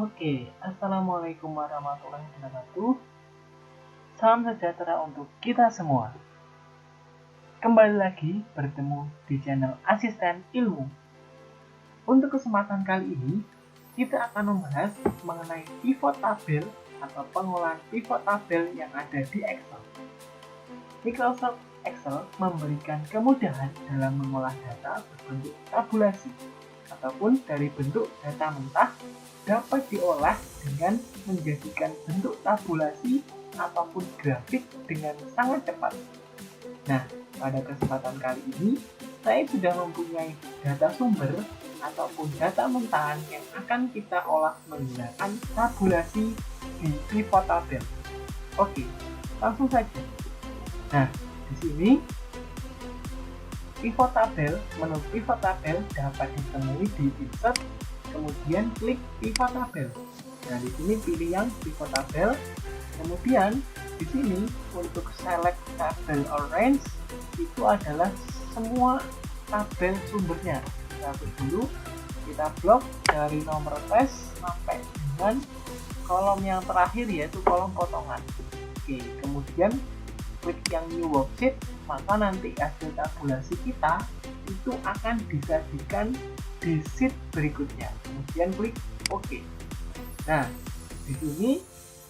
Oke, Assalamualaikum warahmatullahi wabarakatuh. Salam sejahtera untuk kita semua. Kembali lagi bertemu di channel Asisten Ilmu. Untuk kesempatan kali ini, kita akan membahas mengenai pivot tabel atau pengolahan pivot tabel yang ada di Excel. Microsoft Excel memberikan kemudahan dalam mengolah data berbentuk tabulasi ataupun dari bentuk data mentah dapat diolah dengan menjadikan bentuk tabulasi ataupun grafik dengan sangat cepat. Nah, pada kesempatan kali ini, saya sudah mempunyai data sumber ataupun data mentahan yang akan kita olah menggunakan tabulasi di pivot tabel. Oke, langsung saja. Nah, di sini pivot tabel, menu pivot tabel dapat ditemui di insert, kemudian klik pivot tabel. Nah, di sini pilih yang pivot tabel. Kemudian di sini untuk select tabel orange itu adalah semua tabel sumbernya. Kita hapus dulu, kita blok dari nomor tes sampai dengan kolom yang terakhir yaitu kolom potongan. Oke, kemudian klik yang new worksheet, maka nanti hasil tabulasi kita itu akan disajikan di sheet berikutnya. Kemudian klik OK. Nah, di sini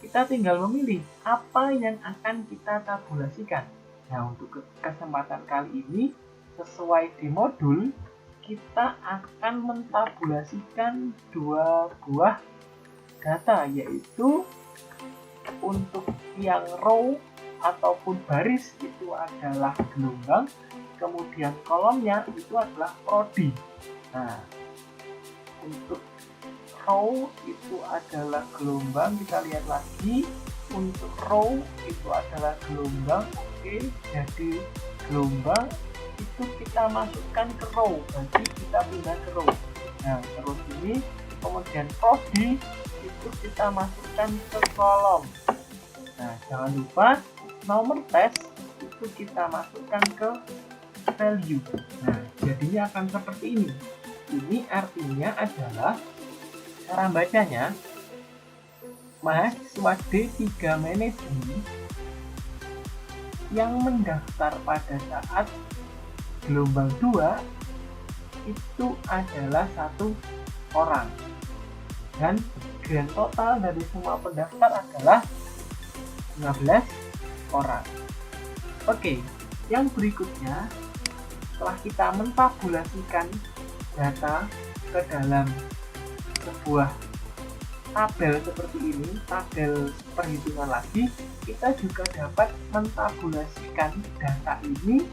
kita tinggal memilih apa yang akan kita tabulasikan. Nah, untuk kesempatan kali ini, sesuai di modul, kita akan mentabulasikan dua buah data, yaitu untuk yang row ataupun baris itu adalah gelombang, kemudian kolomnya itu adalah prodi. Nah, untuk row itu adalah gelombang, kita lihat lagi. Untuk row itu adalah gelombang. Oke, jadi gelombang itu kita masukkan ke row, berarti kita pindah ke row. Nah, terus ini kemudian prodi itu kita masukkan ke kolom. Nah, jangan lupa nomor tes itu kita masukkan ke value. Nah, jadinya akan seperti ini. Ini artinya adalah cara bacanya, mahasiswa D3 manajemen yang mendaftar pada saat gelombang 2 itu adalah 1 orang, dan grand total dari semua pendaftar adalah 15 orang. Oke, yang berikutnya setelah kita mentabulasikan data ke dalam sebuah tabel seperti ini, tabel perhitungan lagi, kita juga dapat mentabulasikan data ini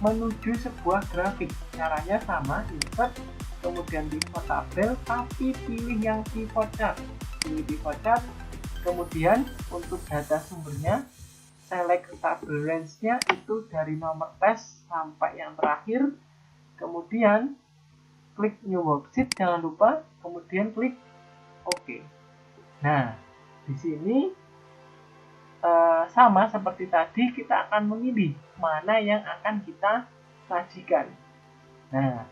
menuju sebuah grafik. Caranya sama, insert, kemudian pivot tabel, tapi pilih yang pivot chart. Pilih pivot chart, kemudian untuk data sumbernya, select tabel range-nya itu dari nomor tes sampai yang terakhir, kemudian klik new worksheet, jangan lupa, kemudian klik OK. Nah, di sini sama seperti tadi, kita akan memilih mana yang akan kita sajikan. Nah,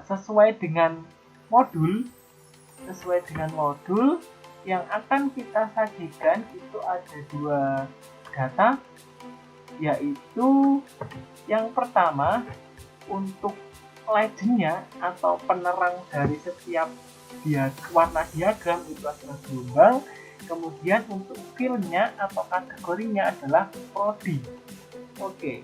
sesuai dengan modul yang akan kita sajikan itu ada dua data, yaitu yang pertama untuk legendnya atau penerang dari setiap warna diagram itu adalah gelombang, kemudian untuk fill-nya atau kategorinya adalah prodi. Oke,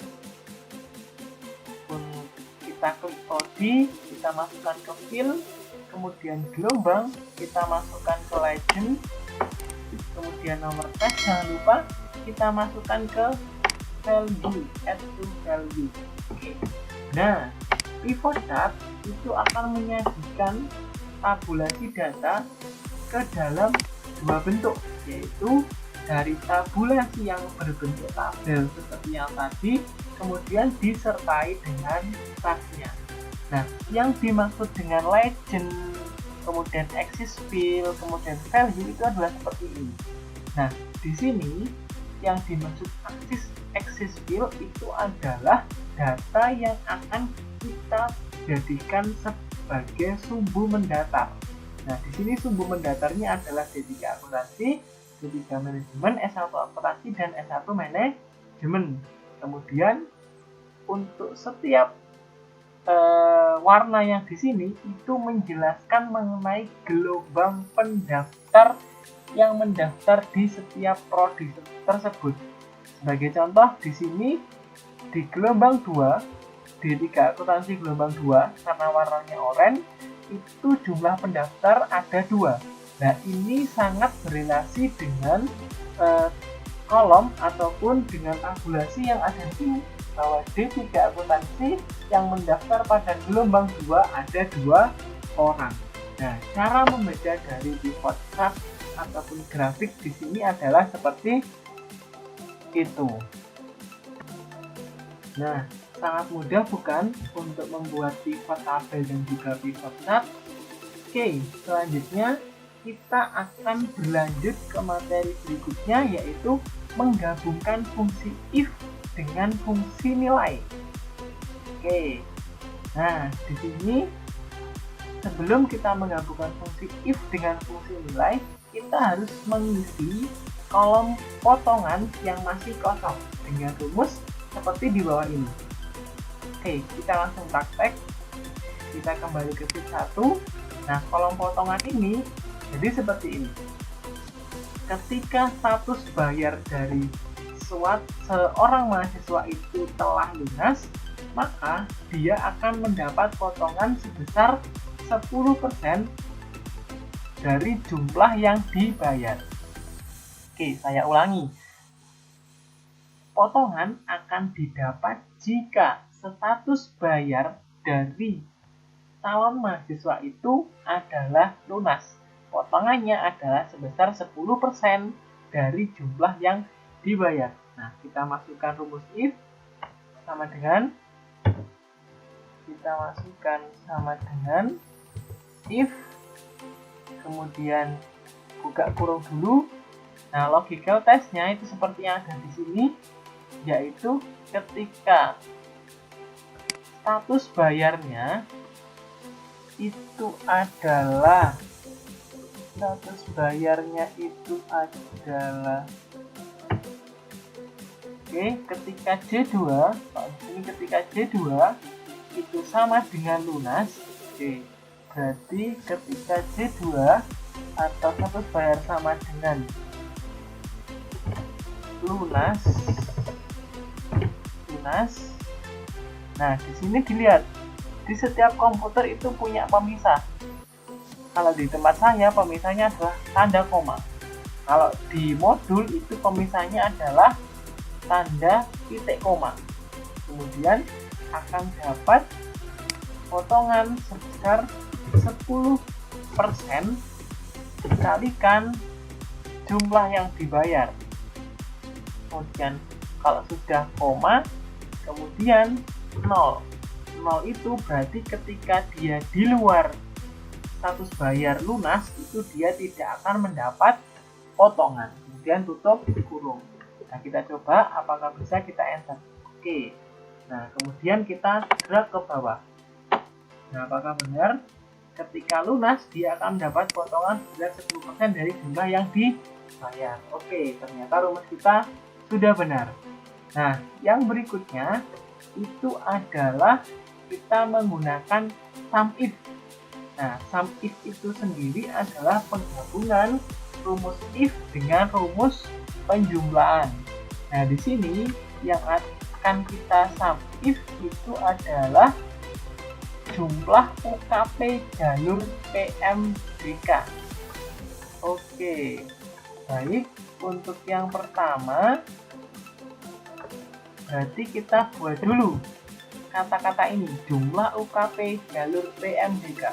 kita klik prodi, kita masukkan ke fill, kemudian gelombang kita masukkan ke legend, kemudian nomor tes jangan lupa kita masukkan ke value, add to value. Oke. Nah, pivot chart itu akan menyajikan tabulasi data ke dalam dua bentuk, yaitu dari tabulasi yang berbentuk tabel seperti yang tadi, kemudian disertai dengan chartnya. Nah, yang dimaksud dengan legend, kemudian axis fill, kemudian value itu adalah seperti ini. Nah, di sini yang dimaksud axis fill itu adalah data yang akan kita jadikan sebagai sumbu mendatar. Nah, di sini sumbu mendasarnya adalah D3 akuntansi, D3 manajemen, S1 akuntansi, dan S1 manajemen. Kemudian untuk setiap warna yang di sini itu menjelaskan mengenai gelombang pendaftar yang mendaftar di setiap prodi tersebut. Sebagai contoh di sini di gelombang 2, D3 akuntansi gelombang 2 karena warnanya oranye itu jumlah pendaftar ada 2. Nah, ini sangat berelasi dengan kolom ataupun dengan tabulasi yang ada di sini, bahwa D3 akuntansi yang mendaftar pada gelombang 2 ada 2 orang. Nah, cara membaca dari pivot chart ataupun grafik di sini adalah seperti itu. Nah, sangat mudah bukan untuk membuat pivot tabel dan juga pivot chart? Oke, selanjutnya kita akan berlanjut ke materi berikutnya, yaitu menggabungkan fungsi if dengan fungsi nilai. Oke, nah di sini sebelum kita menggabungkan fungsi if dengan fungsi nilai, kita harus mengisi kolom potongan yang masih kosong dengan rumus seperti di bawah ini. Oke, kita langsung praktek. Kita kembali ke sheet 1. Nah, kolom potongan ini jadi seperti ini. Ketika status bayar dari seorang mahasiswa itu telah lunas, maka dia akan mendapat potongan sebesar 10% dari jumlah yang dibayar. Oke, saya ulangi. Potongan akan didapat jika status bayar dari calon mahasiswa itu adalah lunas. Potongannya adalah sebesar 10% dari jumlah yang dibayar. Nah, kita masukkan rumus if sama dengan if, kemudian buka kurung dulu. Nah, logical testnya itu seperti yang ada di sini, yaitu ketika status bayarnya itu adalah ketika J2, ketika J2 itu sama dengan lunas. Berarti ketika J2 atau status bayar sama dengan lunas. Nah, di sini dilihat di setiap komputer itu punya pemisah. Kalau di tempat saya pemisahnya adalah tanda koma. Kalau di modul itu pemisahnya adalah tanda titik koma. Kemudian akan dapat potongan sebesar 10% dikalikan jumlah yang dibayar. Kemudian kalau sudah koma, kemudian 0. 0 itu berarti ketika dia di luar status bayar lunas, itu dia tidak akan mendapat potongan. Kemudian tutup kurung. Nah, kita coba apakah bisa kita enter. Oke. Nah, kemudian kita drag ke bawah. Nah, apakah benar? Ketika lunas, dia akan mendapat potongan sebesar 10% dari jumlah yang dibayar. Oke, ternyata rumus kita sudah benar. Nah, yang berikutnya itu adalah kita menggunakan sum if. Nah, sum if itu sendiri adalah penggabungan rumus if dengan rumus penjumlahan. Nah, di sini yang akan kita sum if itu adalah jumlah UKP jalur PMDK. Oke, baik. Untuk yang pertama, berarti kita buat dulu kata-kata ini, jumlah UKP jalur PMDK.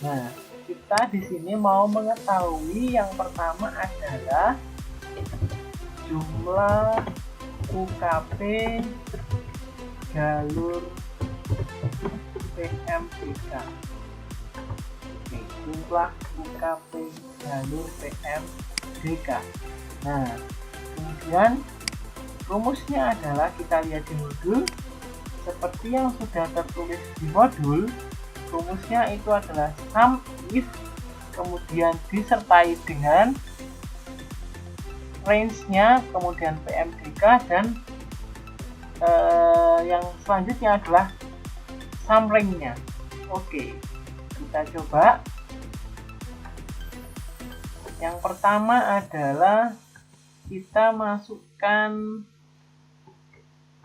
Nah, kita di sini mau mengetahui yang pertama adalah jumlah UKP jalur PMDK. Oke, jumlah UKP jalur PMDK. Nah, kemudian rumusnya adalah kita lihat di modul. Seperti yang sudah tertulis di modul, rumusnya itu adalah sum if kemudian disertai dengan range-nya, kemudian PMDK, dan yang selanjutnya adalah sum rank-nya. Oke, kita coba. Yang pertama adalah kita masukkan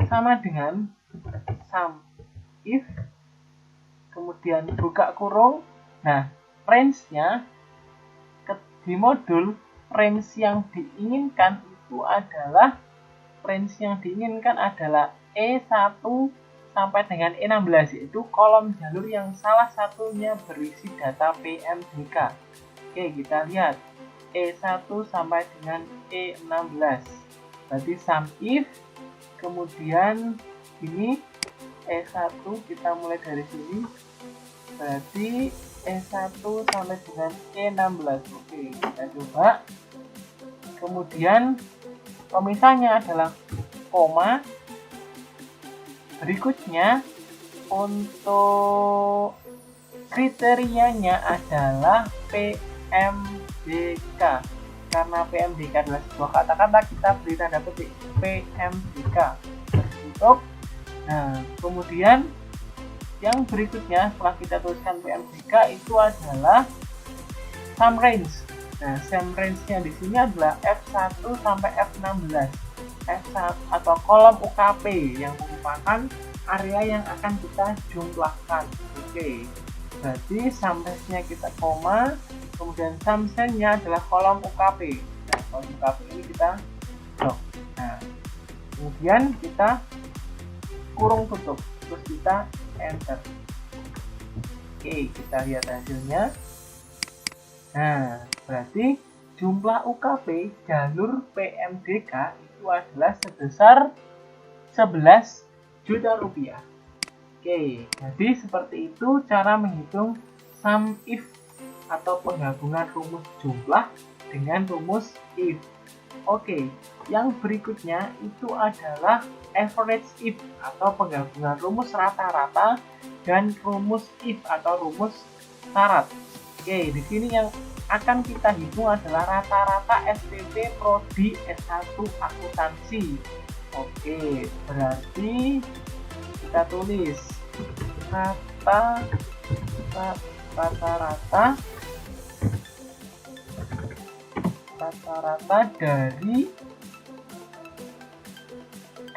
sama dengan sum if, kemudian buka kurung. Nah, range-nya di modul range yang diinginkan adalah E1 sampai dengan E16, yaitu kolom jalur yang salah satunya berisi data PMDK. Oke, kita lihat E1 sampai dengan E16. Berarti sum if, kemudian ini E1 kita mulai dari sini. Berarti E1 sampai dengan E16. Oke, kita coba. Kemudian pemisahnya adalah koma. Berikutnya untuk kriterianya adalah PMDK. Karena PMDK adalah sebuah kata-kata, kita beri tanda petik PMDK. Tertutup. Nah, kemudian yang berikutnya setelah kita tuliskan PMDK itu adalah sum range. Nah, sum range-nya di sini adalah F1 sampai F16. F1 atau kolom UKP yang merupakan area yang akan kita jumlahkan. Oke. Berarti sum range-nya kita koma, kemudian sum range-nya adalah kolom UKP. Nah, kolom UKP ini kita blok. Nah, kemudian kita kurung tutup, terus kita enter. Oke, kita lihat hasilnya. Nah, berarti jumlah UKP jalur PMDK itu adalah sebesar 11 juta rupiah. Oke, jadi seperti itu cara menghitung sum if atau penggabungan rumus jumlah dengan rumus if. Oke, yang berikutnya itu adalah average if atau penggabungan rumus rata-rata dan rumus if atau rumus syarat. Oke, di sini yang akan kita hitung adalah rata-rata SPP Prodi S1 Akuntansi. Oke, berarti kita tulis rata-rata dari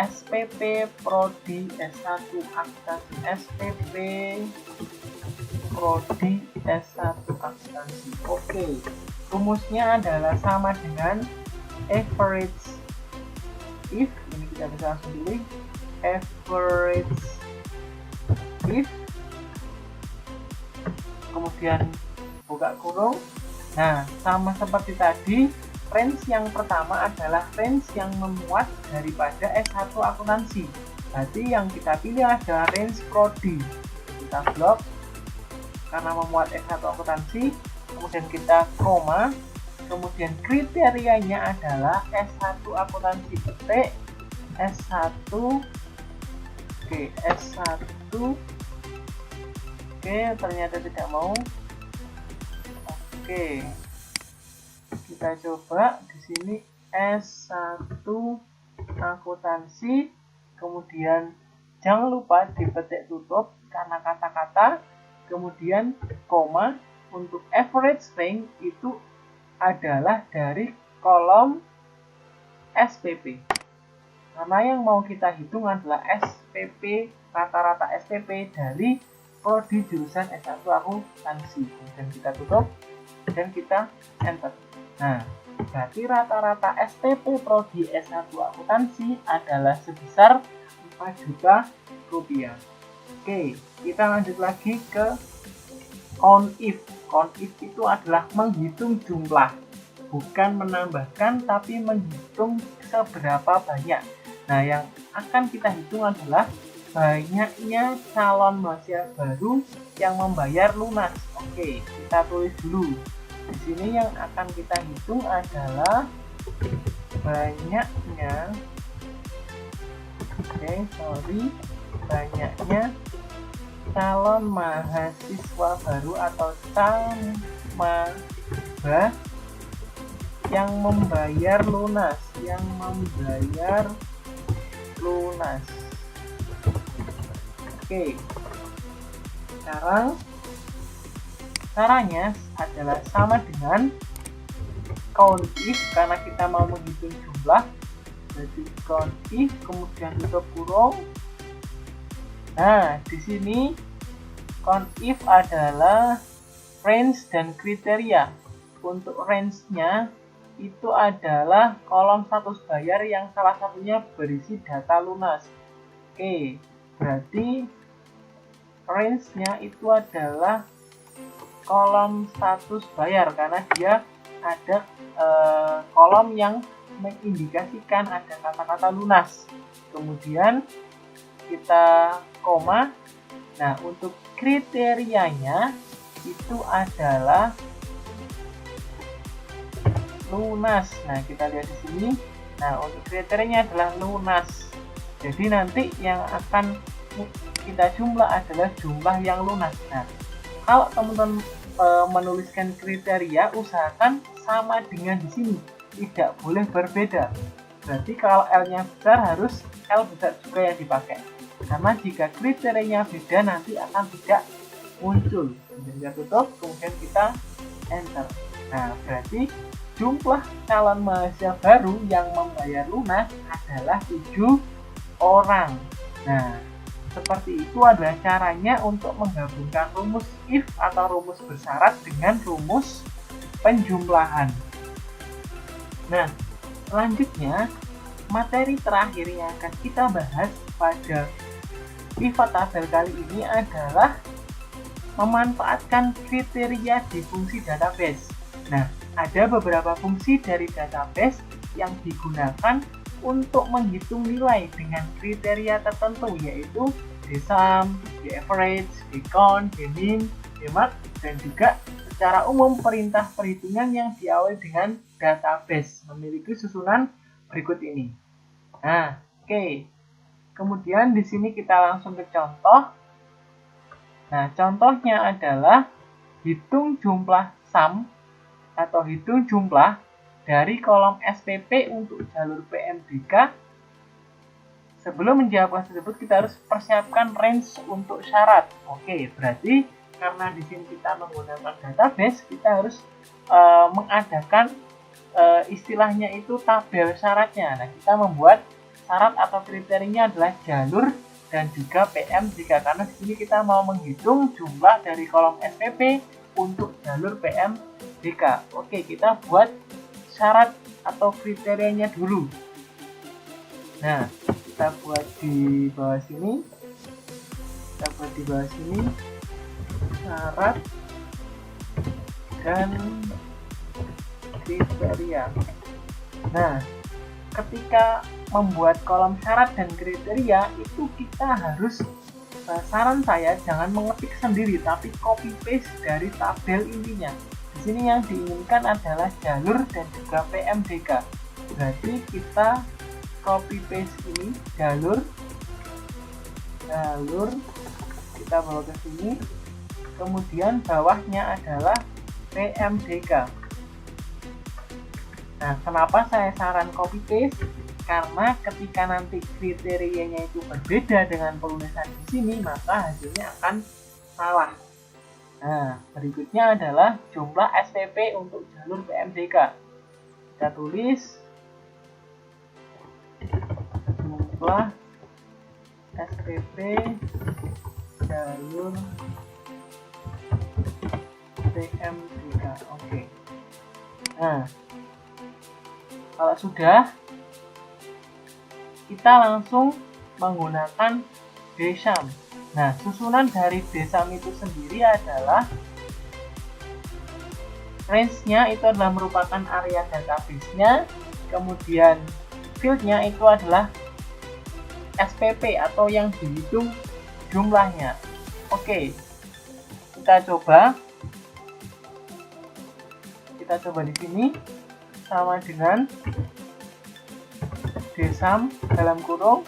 SPP Prodi S1 Akuntansi. SPP Prodi S1 Akuntansi. Oke, rumusnya adalah sama dengan average if. Ini kita bisa langsung pilih average if, kemudian buka kurung. Nah, sama seperti tadi, range yang pertama adalah range yang memuat daripada S1 akuntansi. Berarti yang kita pilih adalah range prodi. Kita blok karena memuat S1 akuntansi, kemudian kita koma, kemudian kriterianya adalah S1 akuntansi petik S1. Oke, S1. Oke, ternyata tidak mau. Oke, kita coba di sini S1 akuntansi, kemudian jangan lupa dipetik tutup karena kata-kata, kemudian koma. Untuk average rank itu adalah dari kolom SPP, karena yang mau kita hitung adalah SPP, rata-rata SPP dari prodi jurusan S1 akuntansi. Dan kita tutup dan kita enter. Nah, berarti rata-rata SPP prodi S1 akuntansi adalah sebesar 4 juta rupiah. Oke, kita lanjut lagi ke count if. Count if itu adalah menghitung jumlah, bukan menambahkan tapi menghitung seberapa banyak. Nah, yang akan kita hitung adalah banyaknya calon mahasiswa baru yang membayar lunas. Oke, kita tulis dulu. Di sini yang akan kita hitung adalah banyaknya, banyaknya calon mahasiswa baru atau calon membayar lunas. Oke, sekarang caranya adalah sama dengan count if, karena kita mau menghitung jumlah. Jadi count if, kemudian tutup kurung. Nah, di sini count if adalah range dan kriteria. Untuk range-nya itu adalah kolom status bayar yang salah satunya berisi data lunas. Oke, berarti range-nya itu adalah kolom status bayar karena dia ada kolom yang mengindikasikan ada kata-kata lunas. Kemudian kita koma. Nah, untuk kriterianya itu adalah lunas. Nah, kita lihat di sini. Nah, untuk kriterianya adalah lunas. Jadi nanti yang akan kita jumlah adalah jumlah yang lunas. Nah, kalau teman-teman menuliskan kriteria, usahakan sama dengan di sini, tidak boleh berbeda. Berarti kalau L-nya besar, harus L besar juga yang dipakai. Karena jika kriterianya beda, nanti akan tidak muncul. Kita tutup, kemudian kita enter. Nah, berarti jumlah calon mahasiswa baru yang membayar lunas adalah 7 orang. Nah, seperti itu adalah caranya untuk menggabungkan rumus if atau rumus bersyarat dengan rumus penjumlahan. Nah, selanjutnya materi terakhir yang akan kita bahas pada pivot tabel kali ini adalah memanfaatkan kriteria di fungsi database. Nah, ada beberapa fungsi dari database yang digunakan untuk menghitung nilai dengan kriteria tertentu, yaitu dsum, daverage, dcount, dmin, dmax, dan juga secara umum perintah perhitungan yang diawali dengan database memiliki susunan berikut ini. Nah, oke. Kemudian di sini kita langsung ke contoh. Nah, contohnya adalah hitung jumlah sum atau hitung jumlah dari kolom SPP untuk jalur PMDK. Sebelum menjawab hal tersebut, kita harus persiapkan range untuk syarat. Oke, berarti karena di sini kita menggunakan database, kita harus mengadakan istilahnya itu tabel syaratnya. Nah, kita membuat syarat atau kriterianya adalah jalur dan juga PMDK, karena di sini kita mau menghitung jumlah dari kolom SPP untuk jalur PMDK. Oke, kita buat syarat atau kriterianya dulu. Nah, kita buat di bawah sini. Syarat dan kriteria. Nah, ketika membuat kolom syarat dan kriteria itu kita harus, saran saya jangan mengetik sendiri tapi copy paste dari tabel intinya. Di sini yang diinginkan adalah jalur dan juga PMDK. Berarti kita copy paste ini jalur kita bawa ke sini, kemudian bawahnya adalah PMDK. Nah, kenapa saya saran copy paste? Karena ketika nanti kriterianya itu berbeda dengan penulisan di sini, maka hasilnya akan salah. Nah, berikutnya adalah jumlah SPP untuk jalur PMDK. Kita tulis jumlah SPP jalur PMDK. Oke. Nah, kalau sudah, kita langsung menggunakan dsum. Nah, susunan dari dsum itu sendiri adalah range-nya itu adalah merupakan area database-nya, kemudian field-nya itu adalah SPP atau yang dihitung jumlahnya. Oke, kita coba di sini sama dengan dsum dalam kurung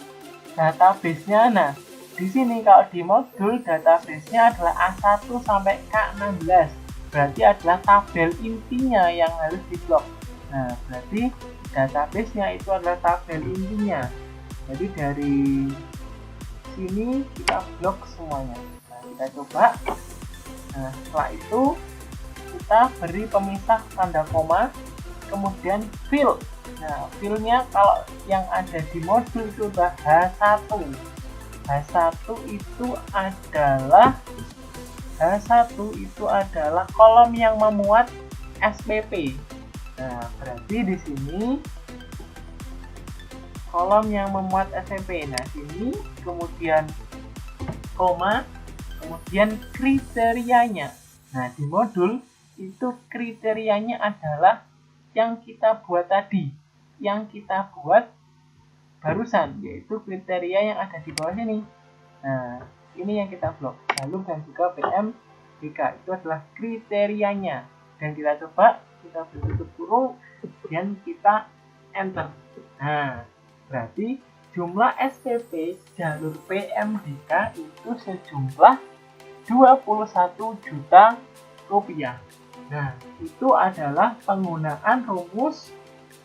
database-nya. Nah, di sini kalau di modul database-nya adalah A1 sampai K16. berarti adalah tabel intinya yang harus diblok. Nah, berarti database-nya itu adalah tabel intinya. Jadi dari sini kita blok semuanya. Nah, kita coba. Nah, setelah itu kita beri pemisah tanda koma, kemudian fill. Nah, fill-nya kalau yang ada di modul itu adalah H1. H1 itu adalah kolom yang memuat SPP. Nah, berarti di sini kolom yang memuat SPP. Nah, sini kemudian koma, kemudian kriterianya. Nah, di modul itu kriterianya adalah yang kita buat tadi, yang kita buat barusan, yaitu kriteria yang ada di bawah sini. Nah, ini yang kita blok. Lalu dan juga PMDK itu adalah kriterianya. Dan kita coba, kita tutup kurung, dan kita enter. Nah, berarti jumlah SPP jalur PMDK itu sejumlah 21 juta rupiah. Nah, itu adalah penggunaan rumus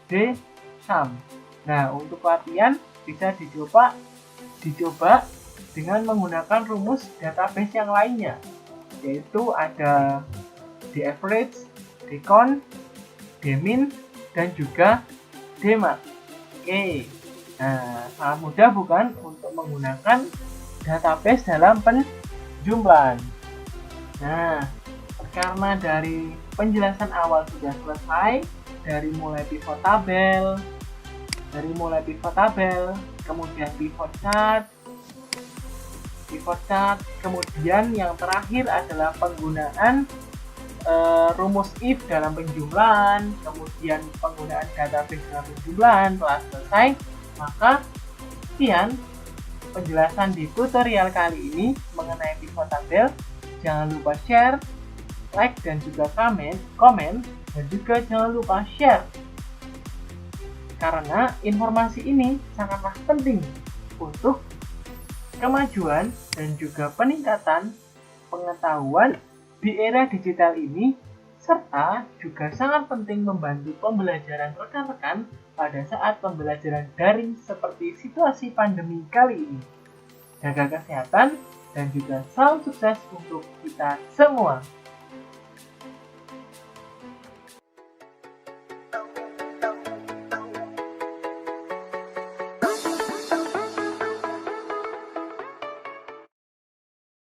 D-SUM. Nah, untuk latihan bisa dicoba dengan menggunakan rumus database yang lainnya, yaitu ada D-average, D-count, D-min, dan juga D-max. Oke, nah sangat mudah bukan untuk menggunakan database dalam penjumlahan. Nah, karena dari penjelasan awal sudah selesai, dari mulai pivot tabel, kemudian pivot chart, kemudian yang terakhir adalah penggunaan rumus if dalam penjumlahan, kemudian penggunaan database dalam penjumlahan telah selesai. Maka sekian penjelasan di tutorial kali ini mengenai pivot tabel. Jangan lupa share, like, dan juga komen, dan juga jangan lupa share, karena informasi ini sangatlah penting untuk kemajuan dan juga peningkatan pengetahuan di era digital ini, serta juga sangat penting membantu pembelajaran rekan-rekan pada saat pembelajaran daring seperti situasi pandemi kali ini. Jaga kesehatan dan juga salam sukses untuk kita semua.